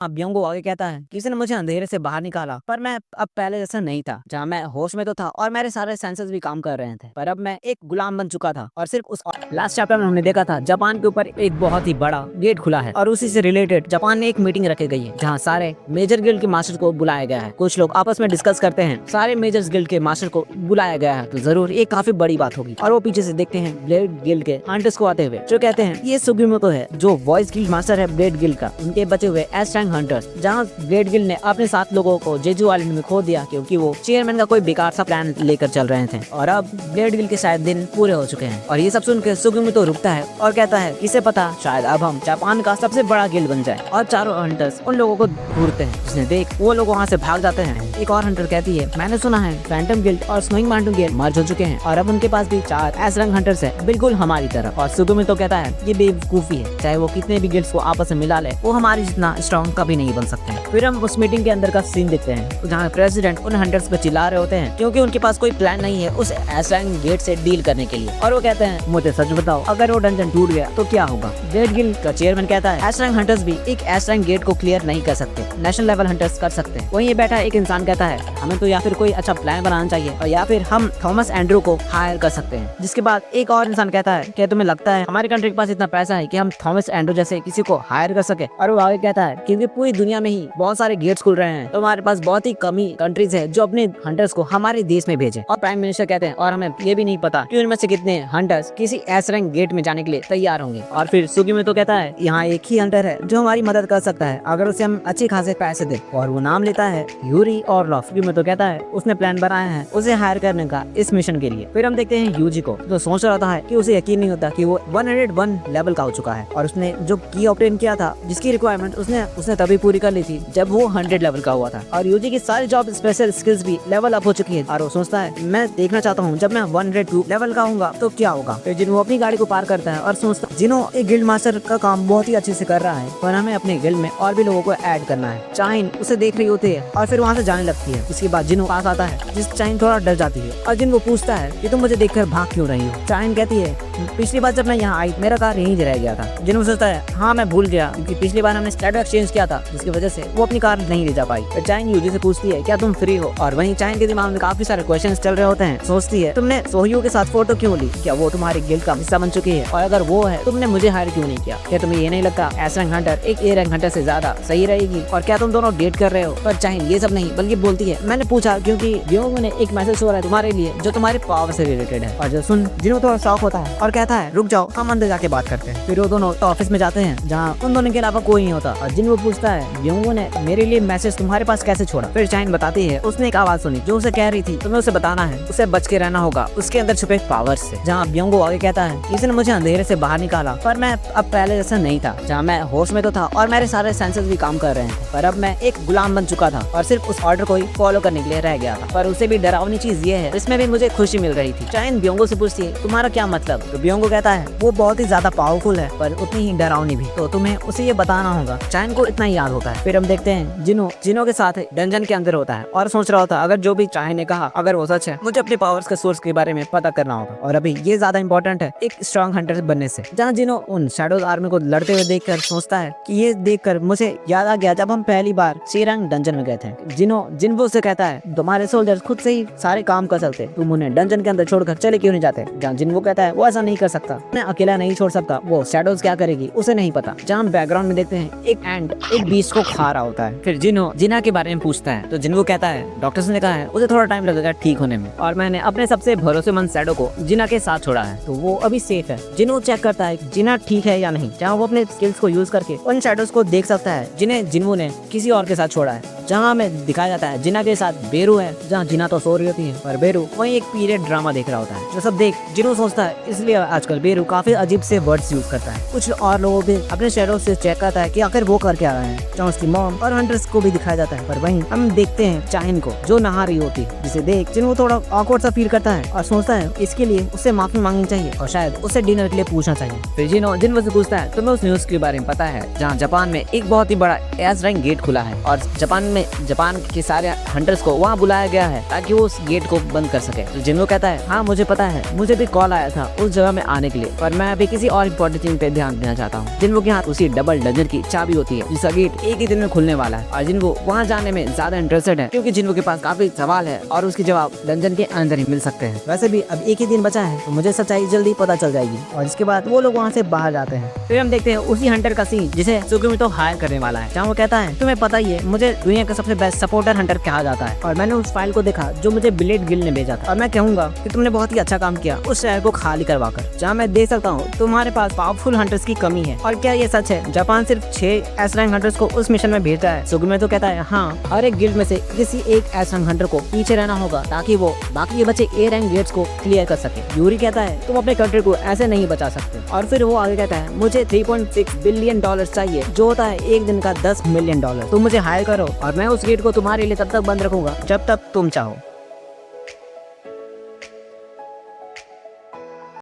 ब्योंगो आगे कहता है किसी ने मुझे अंधेरे से बाहर निकाला, पर मैं अब पहले जैसा नहीं था। जहाँ मैं होश में तो था और मेरे सारे सेंसेस भी काम कर रहे थे, पर अब मैं एक गुलाम बन चुका था। और सिर्फ उस लास्ट चैप्टर में हमने देखा था जापान के ऊपर एक बहुत ही बड़ा गेट खुला है और उसी से रिलेटेड जापान में एक मीटिंग रखी गई है जहाँ सारे मेजर गिल्ड के मास्टर को बुलाया गया है। कुछ लोग आपस में डिस्कस करते हैं, सारे मेजर गिल्ड के मास्टर को बुलाया गया है तो जरूर ये काफी बड़ी बात होगी। और वो पीछे से देखते हैं ब्लेड गिल्ड के हंटर्स को आते हुए, जो कहते हैं ये सुगिमोतो है जो वॉइस गिल्ड मास्टर है ब्लेड गिल्ड का, उनके बचे हुए एस रैंक हंटर्स। जहाँ ब्लेड गिल्ड ने अपने 7 लोगों को जेजू आइलैंड में खो दिया क्योंकि वो चेयरमैन का कोई बेकार सा प्लान लेकर चल रहे थे और अब ब्लेड गिल्ड के शायद दिन पूरे हो चुके हैं। और ये सब सुनकर सुगिमोतो रुकता है और कहता है किसे पता शायद अब हम जापान का सबसे बड़ा गिल्ड बन जाए। और चारों हंटर्स उन लोगों को ढूंढते हैं, जिन्हें देख वो लोग वहाँ से भाग जाते हैं। एक और हंटर कहती है मैंने सुना है फैंटम गिल्ड और स्नोइंग माउंटेन गिल्ड मर्ज हो चुके हैं और अब उनके पास भी 4 एस रैंक हंटर्स है, बिल्कुल हमारी तरह। और सुगिमोतो कहता है ये बेवकूफी है, चाहे वो कितने भी गिल्ड्स को आपस में मिला ले वो हमारी जितना स्ट्रॉन्ग कभी नहीं बन सकते। फिर हम उस मीटिंग के अंदर का सीन देखते हैं जहाँ प्रेसिडेंट उन हंटर्स पे चिल्ला रहे होते हैं क्योंकि उनके पास कोई प्लान नहीं है उस एस रैंक गेट से डील करने के लिए। और वो कहते हैं मुझे सच बताओ अगर वो डंजन टूट गया तो क्या होगा। ब्लेड गिल्ड का चेयरमैन कहता है एस रैंक हंटर्स भी एक एस रैंक गेट को क्लियर नहीं कर सकते, नेशनल लेवल हंटर्स कर सकते हैं। वहीं बैठा एक इंसान कहता है हमें तो या फिर कोई अच्छा प्लान बनाना चाहिए और या फिर हम थॉमस एंड्रू को हायर कर सकते हैं। जिसके बाद एक और इंसान कहता है क्या तुम्हें लगता है हमारी कंट्री के पास इतना पैसा है कि हम थॉमस एंड्रू जैसे किसी को हायर कर सके। और वो आगे कहता है क्योंकि पूरी दुनिया में ही बहुत सारे गेट्स खुल रहे हैं तो हमारे पास बहुत ही कमी कंट्रीज है जो अपने हंटर्स को हमारे देश में भेजे। और प्राइम मिनिस्टर कहते हैं और हमें ये भी नहीं पता कि उनमें से कितने हंटर्स किसी एस रैंक गेट में जाने के लिए तैयार होंगे। और फिर सुगिमोतो कहता है यहाँ एक ही हंटर है जो हमारी मदद कर सकता है अगर उसे हम अच्छे खासे पैसे दे, और वो नाम लेता है यूरी ऑरलॉफ। सुगिमोतो कहता है उसने प्लान बनाया है उसे हायर करने का इस मिशन के लिए। फिर हम देखते हैं यूजी को जो सोच रहा है कि उसे यकीन नहीं होता कि वो 101 लेवल का हो चुका है और उसने जो की ऑब्टेन किया था जिसकी रिक्वायरमेंट उसने तभी पूरी कर ली थी जब वो 100 लेवल का हुआ था। और यूजी की सारी जॉब स्पेशल स्किल्स भी लेवल अप हो चुकी है और वो सोचता है मैं देखना चाहता हूँ जब मैं 102 लेवल का होऊंगा तो क्या होगा। फिर जिन्हो अपनी गाड़ी को पार करता है और सोचता जिन्हो एक गिल्ड मास्टर का काम बहुत ही अच्छे से कर रहा है पर हमें अपने गिल्ड में और भी लोगों को ऐड करना है। चाइन उसे देख रही होती है और फिर वहाँ से जाने लगती है। इसके बाद जिन्हो पास आता है जिस चाइन थोड़ा डर जाती है और जिन वो पूछता है कि तुम मुझे देखकर भाग क्यों रही हो। चाइन कहती है पिछली बार जब मैं यहाँ आई मेरा कार यहीं रह गया था। जिन्हो सोचता है हाँ मैं भूल गया क्योंकि पिछली बार हमने स्टेटस एक्सचेंज किया था जिसकी वजह से वो अपनी कार नहीं ले जा पाई। फिर चाइन यूजी से पूछती है क्या तुम फ्री हो, और वहीं चाइन के दिमाग में काफी सारे क्वेश्चंस चल रहे होते हैं। सोचती है तुमने सोहियो के साथ फोटो क्यों ली, क्या वो तुम्हारी गिल्ड का हिस्सा बन चुकी है, और अगर वो है तुमने मुझे हायर क्यों नहीं किया। क्या तुम्हें ये नहीं लगता एस रैंक हंटर एक ए रैंक हंटर से ज्यादा सही रहेगी, और क्या तुम दोनों डेट कर रहे हो। पर चाइन ये सब नहीं बल्कि बोलती है मैंने पूछा क्योंकि ब्योंगो ने एक मैसेज छोड़ा है तुम्हारे लिए जो तुम्हारे पावर से रिलेटेड है। और जो सुन जिन्हों थोड़ा शॉक होता है और कहता है रुक जाओ हम अंदर जाके बात करते हैं। फिर वो दोनों ऑफिस में जाते हैं जहाँ उन दोनों के अलावा कोई नहीं होता और जिन्हों पूछता है ब्योंगो ने मेरे लिए मैसेज तुम्हारे पास कैसे छोड़ा। फिर चाइन बताती है उसने एक आवाज सुनी जो उसे कह रही थी तुम्हें उसे बताना है, उसे बच के रहना होगा उसके अंदर छुपे पावर से। जहाँ ब्योंगो आगे कहता है किसी ने मुझे अंधेरे से बाहर निकाला पर मैं अब पहले जैसा नहीं था। जहाँ मैं होश में तो था और मेरे सारे सेंसेस भी काम कर रहे थे पर अब मैं एक गुलाम बन चुका था और सिर्फ उस ऑर्डर को ही फॉलो करने के लिए रह गया था। पर उसे भी डरावनी चीज ये है इसमें भी मुझे खुशी मिल रही थी। चाइन ब्योंगो से पूछती है तुम्हारा क्या मतलब। तो ब्योंगो कहता है वो बहुत ही ज्यादा पावरफुल है पर उतनी ही डरावनी भी, तो तुम्हें उसे ये बताना होगा। चाइन को इतना ही याद होता है। फिर हम देखते हैं जिनो के साथ डंजन के अंदर होता है और सोच रहा होता अगर जो भी चाइन ने कहा अगर वो सच है मुझे अपने पावर्स के सोर्स के बारे में पता करना होगा। और अभी ये ज्यादा इंपॉर्टेंट है एक स्ट्रॉन्ग हंटर बनने से। जहाँ जिनो उन शैडोज आर्मी को लड़ते हुए देखकर सोचता है कि ये देखकर मुझे याद आ गया जब हम पहली बार सीरंग डंजन में गए थे। जिन्वो से कहता है तुम्हारे सोल्जर्स खुद से ही सारे काम कर सकते, तुम उन्हें डंजन के अंदर छोड़कर चले क्यों नहीं जाते। जहाँ जिन्वो कहता है वो ऐसा नहीं कर सकता, मैं अकेला नहीं छोड़ सकता, वो शैडोज क्या करेगी उसे नहीं पता। जहाँ बैकग्राउंड में देखते हैं एक एंड एक बीस्ट को खा रहा होता है। फिर जिना के बारे में पूछता है तो जिन्वो कहता है डॉक्टर्स ने कहा है उसे थोड़ा टाइम लगेगा ठीक होने में और मैंने अपने सबसे भरोसेमंद शैडो को जिना के साथ छोड़ा है तो वो अभी सेफ है। जिनो चेक करता है जिना ठीक है या नहीं, जहाँ वो अपने स्किल्स को यूज करके उन शैडोज को देख सकता है जिन्हें जिन्वो ने किसी और के साथ छोड़ा है। जहाँ हमें दिखाया जाता है जिना के साथ बेरू है, जहाँ जिना तो सो रही होती है पर बेरू वही एक पीरियड ड्रामा देख रहा होता है जो सब देख जिनो सोचता है इसलिए आजकल बेरू काफी अजीब से वर्ड्स यूज करता है। कुछ और लोगों भी अपने शैडो से चेक करता है कि आखिर वो कर क्या रहे हैं, जहाँ उसकी मॉम और हंटर्स को भी दिखाया जाता है। पर वहीं हम देखते हैं चाइन को जो नहा रही होती है जिसे देख जिनो थोड़ा ऑकवर्ड सा फील करता है और सोचता है इसके लिए उसे माफी मांगनी चाहिए और शायद उसे डिनर के लिए पूछना चाहिए। फिर जिन्वो से पूछता है तुम्हें उस न्यूज के बारे में पता है जहाँ जापान में एक बहुत ही बड़ा एस रैंक गेट खुला है और जापान में में जापान के सारे हंटर्स को वहाँ बुलाया गया है ताकि वो उस गेट को बंद कर सके। तो जिनको कहता है हाँ मुझे पता है, मुझे भी कॉल आया था उस जगह में आने के लिए, पर मैं अभी किसी और इम्पोर्टेंट चीज पे ध्यान देना चाहता हूँ। जिनको के हाथ उसी डबल डंजन की चाबी होती है जिसका गेट एक ही दिन में खुलने वाला है और जिनको वहाँ जाने में ज्यादा इंटरेस्टेड है क्योंकि जिनको के पास काफी सवाल है और उसके जवाब डंजन के अंदर ही मिल सकते हैं। वैसे भी अब एक ही दिन बचा है तो मुझे सच्चाई जल्दी पता चल जाएगी और इसके बाद वो लोग वहाँ से बाहर जाते हैं। फिर हम देखते हैं उसी हंटर का सीन जिसे सुगुमितो हायर करने वाला है, जहाँ वो कहता है तुम्हें पता ही है मुझे दुनिया का सबसे बेस्ट सपोर्टर हंटर कहा जाता है और मैंने उस फाइल को देखा जो मुझे ब्लेड गिल्ड ने भेजा था और मैं कहूंगा कि तुमने बहुत ही अच्छा काम किया उस शहर को खाली करवाकर, जहाँ मैं देख सकता हूँ तुम्हारे पास पावरफुल हंटर्स की कमी है। और क्या ये सच है जापान सिर्फ 6 एस रैंक हंटर्स को उस मिशन में भेजता है? सुगुमितो कहता है हाँ, हर एक गिल्ड में से किसी एक एस रैंक हंटर को पीछे रहना होगा ताकि वो बाकी के बचे ए रैंक गेट्स को क्लियर कर सके। यूरी कहता है तुम अपने कंट्री को ऐसे नहीं बचा सकते और फिर वो आगे कहता है मुझे 3.6 बिलियन डॉलर चाहिए जो होता है एक दिन का $10 मिलियन। तुम मुझे हायर करो और मैं उस गेट को तुम्हारे लिए तब तक बंद रखूंगा जब तक तुम चाहो।